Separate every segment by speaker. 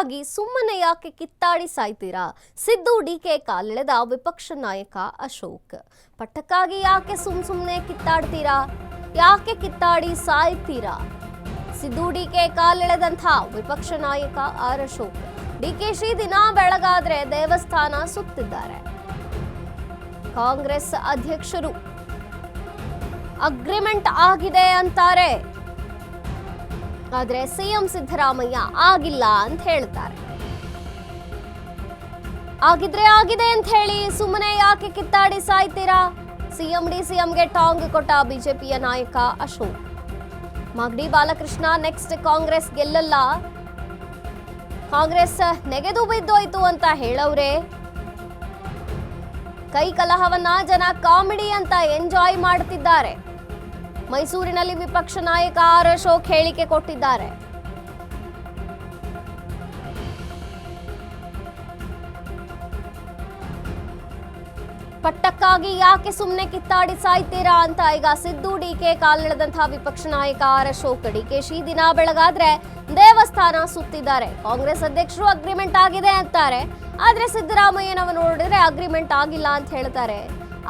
Speaker 1: ಪಟ್ಟಕ್ಕಾಗಿ ಸುಮ್ಮನೆ ಯಾಕೆ ಕಿತ್ತಾಡಿ ಸಾಯ್ತೀರಾ? ಸಿದ್ದು ಡಿಕೆ ಕಾಲೆಳೆದ ವಿಪಕ್ಷ ನಾಯಕ ಅಶೋಕ್. ಪಟ್ಟಕ್ಕಾಗಿ ಯಾಕೆ ಸುಮ್ಮನೆ ಕಿತ್ತಾಡ್ತೀರಾ? ಯಾಕೆ ಕಿತ್ತಾಡಿ ಸಾಯ್ತೀರಾ? ಸಿದ್ದು ಡಿಕೆ ಕಾಲೆಳೆದಂಥ ವಿಪಕ್ಷ ನಾಯಕ ಆರ್ ಅಶೋಕ್. ಡಿಕೆಶಿ ದಿನ ಬೆಳಗಾದ್ರೆ ದೇವಸ್ಥಾನ ಸುತ್ತಿದ್ದಾರೆ. ಕಾಂಗ್ರೆಸ್ ಅಧ್ಯಕ್ಷರು ಅಗ್ರಿಮೆಂಟ್ ಆಗಿದೆ ಅಂತಾರೆ, ಆದ್ರೆ ಸಿಎಂ ಸಿದ್ದರಾಮಯ್ಯ ಆಗಿಲ್ಲ ಅಂತ ಹೇಳ್ತಾರೆ. ಆಗಿದ್ರೆ ಆಗಿದೆ ಅಂತ ಹೇಳಿ ಸುಮ್ಮನೆ ಯಾಕೆ ಕಿತ್ತಾಡಿ ಸಾಯ್ತೀರಾ? ಸಿಎಂ ಡಿಸಿಎಂಗೆ ಟಾಂಗ್ ಕೊಟ್ಟ ಬಿಜೆಪಿಯ ನಾಯಕ ಅಶೋಕ್. ಮಾಗಡಿ ಬಾಲಕೃಷ್ಣ ನೆಕ್ಸ್ಟ್ ಕಾಂಗ್ರೆಸ್ ಗೆಲ್ಲಲ್ಲ, ಕಾಂಗ್ರೆಸ್ ನೆಗೆದು ಬಿದ್ದೋಯ್ತು ಅಂತ ಹೇಳವ್ರೆ. ಕೈ ಕಲಹವನ್ನ ಜನ ಕಾಮಿಡಿ ಅಂತ ಎಂಜಾಯ್ ಮಾಡ್ತಿದ್ದಾರೆ. ಮೈಸೂರಿನಲ್ಲಿ ವಿಪಕ್ಷ ನಾಯಕ ಆರ್ ಅಶೋಕ್ ಹೇಳಿಕೆ ಕೊಟ್ಟಿದ್ದಾರೆ. ಪಟ್ಟಕ್ಕಾಗಿ ಯಾಕೆ ಸುಮ್ಮನೆ ಕಿತ್ತಾಡಿ ಸಾಯ್ತೀರಾ ಅಂತ ಈಗ ಸಿದ್ದು ಡಿಕೆ ಕಾಲೆಳೆದಂತಹ ವಿಪಕ್ಷ ನಾಯಕ ಆರ್ ಅಶೋಕ್. ಡಿಕೆಶಿ ದಿನ ಬೆಳಗಾದ್ರೆ ದೇವಸ್ಥಾನ ಸುತ್ತಿದ್ದಾರೆ. ಕಾಂಗ್ರೆಸ್ ಅಧ್ಯಕ್ಷರು ಅಗ್ರಿಮೆಂಟ್ ಆಗಿದೆ ಅಂತಾರೆ, ಆದ್ರೆ ಸಿದ್ದರಾಮಯ್ಯನವರು ನೋಡಿದ್ರೆ ಅಗ್ರಿಮೆಂಟ್ ಆಗಿಲ್ಲ ಅಂತ ಹೇಳ್ತಾರೆ.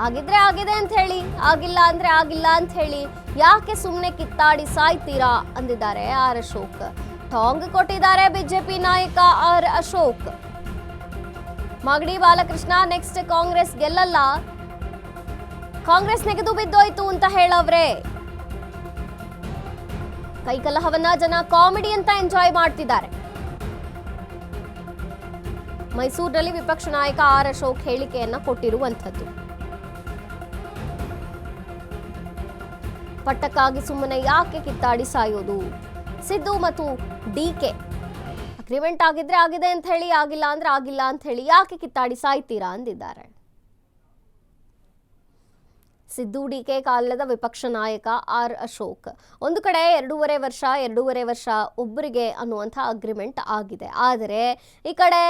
Speaker 1: ಆಗಿದ್ರೆ ಆಗಿದೆ ಅಂತ ಹೇಳಿ, ಆಗಿಲ್ಲ ಅಂದ್ರೆ ಆಗಿಲ್ಲ ಅಂತ ಹೇಳಿ, ಯಾಕೆ ಸುಮ್ಮನೆ ಕಿತ್ತಾಡಿ ಸಾಯ್ತೀರಾ ಅಂದಿದ್ದಾರೆ ಆರ್ ಅಶೋಕ್. ಟಾಂಗ್ ಕೊಟ್ಟಿದ್ದಾರೆ ಬಿಜೆಪಿ ನಾಯಕ ಆರ್ ಅಶೋಕ್. ಮಾಗಡಿ ಬಾಲಕೃಷ್ಣ ನೆಕ್ಸ್ಟ್ ಕಾಂಗ್ರೆಸ್ ಗೆಲ್ಲಲ್ಲ, ಕಾಂಗ್ರೆಸ್ ನೆಗೆದು ಬಿದ್ದೋಯ್ತು ಅಂತ ಹೇಳವ್ರೆ. ಕೈಕಲಹವನ್ನ ಜನ ಕಾಮಿಡಿ ಅಂತ ಎಂಜಾಯ್ ಮಾಡ್ತಿದ್ದಾರೆ. ಮೈಸೂರಿನಲ್ಲಿ ವಿಪಕ್ಷ ನಾಯಕ ಆರ್ ಅಶೋಕ್ ಹೇಳಿಕೆಯನ್ನ ಕೊಟ್ಟಿರುವಂಥದ್ದು. ಪಟ್ಟಕ್ಕಾಗಿ ಸುಮ್ಮನೆ ಯಾಕೆ ಕಿತ್ತಾಡಿ ಸಾಯೋದು? ಸಿದ್ದು ಮತ್ತು ಡಿಕೆ ಅಗ್ರಿಮೆಂಟ್ ಆಗಿದ್ರೆ ಆಗಿದೆ ಅಂತ ಹೇಳಿ, ಆಗಿಲ್ಲ ಅಂದ್ರೆ ಆಗಿಲ್ಲ ಅಂತ ಹೇಳಿ, ಯಾಕೆ ಕಿತ್ತಾಡಿ ಸಾಯ್ತೀರಾ ಅಂದಿದ್ದಾರೆ. ಸಿದ್ದು ಡಿಕೆ ಕಾಲೆಳೆದ ವಿಪಕ್ಷ ನಾಯಕ ಆರ್ ಅಶೋಕ್. ಒಂದು ಕಡೆ 2.5 ವರ್ಷ ಒಬ್ಬರಿಗೆ ಅನ್ನುವಂಥ ಅಗ್ರಿಮೆಂಟ್ ಆಗಿದೆ, ಆದರೆ ಈ ಕಡೆ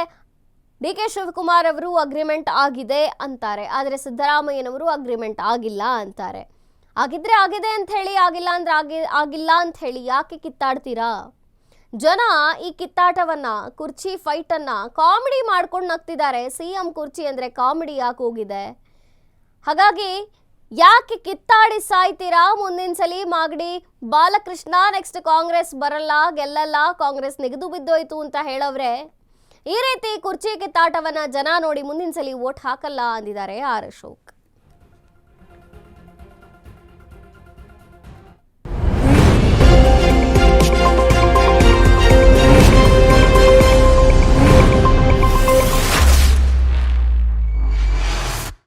Speaker 1: ಡಿಕೆ ಶಿವಕುಮಾರ್ ಅವರು ಅಗ್ರಿಮೆಂಟ್ ಆಗಿದೆ ಅಂತಾರೆ, ಆದರೆ ಸಿದ್ದರಾಮಯ್ಯನವರು ಅಗ್ರಿಮೆಂಟ್ ಆಗಿಲ್ಲ ಅಂತಾರೆ. ಆಗಿದ್ರೆ ಆಗಿದೆ ಅಂತ ಹೇಳಿ, ಆಗಿಲ್ಲ ಅಂದ್ರೆ ಆಗಿಲ್ಲ ಅಂತ ಹೇಳಿ, ಯಾಕೆ ಕಿತ್ತಾಡ್ತೀರಾ? ಜನ ಈ ಕಿತ್ತಾಟವನ್ನ, ಕುರ್ಚಿ ಫೈಟ್ ಅನ್ನ ಕಾಮಿಡಿ ಮಾಡ್ಕೊಂಡು ನಗ್ತಿದ್ದಾರೆ. ಸಿಎಂ ಕುರ್ಚಿ ಅಂದ್ರೆ ಕಾಮಿಡಿ ಯಾಕೆ ಹೋಗಿದೆ? ಹಾಗಾಗಿ ಯಾಕೆ ಕಿತ್ತಾಡಿ ಸಾಯ್ತೀರಾ? ಮುಂದಿನ ಸಲ ಮಾಗಡಿ ಬಾಲಕೃಷ್ಣ ನೆಕ್ಸ್ಟ್ ಕಾಂಗ್ರೆಸ್ ಬರಲ್ಲ, ಗೆಲ್ಲಲ್ಲ, ಕಾಂಗ್ರೆಸ್ ನೆಗೆದು ಬಿದ್ದೋಯ್ತು ಅಂತ ಹೇಳವ್ರೆ. ಈ ರೀತಿ ಕುರ್ಚಿ ಕಿತ್ತಾಟವನ್ನ ಜನ ನೋಡಿ ಮುಂದಿನ ಸಲ ವೋಟ್ ಹಾಕಲ್ಲ ಅಂದಿದ್ದಾರೆ ಆರ್ ಅಶೋಕ್.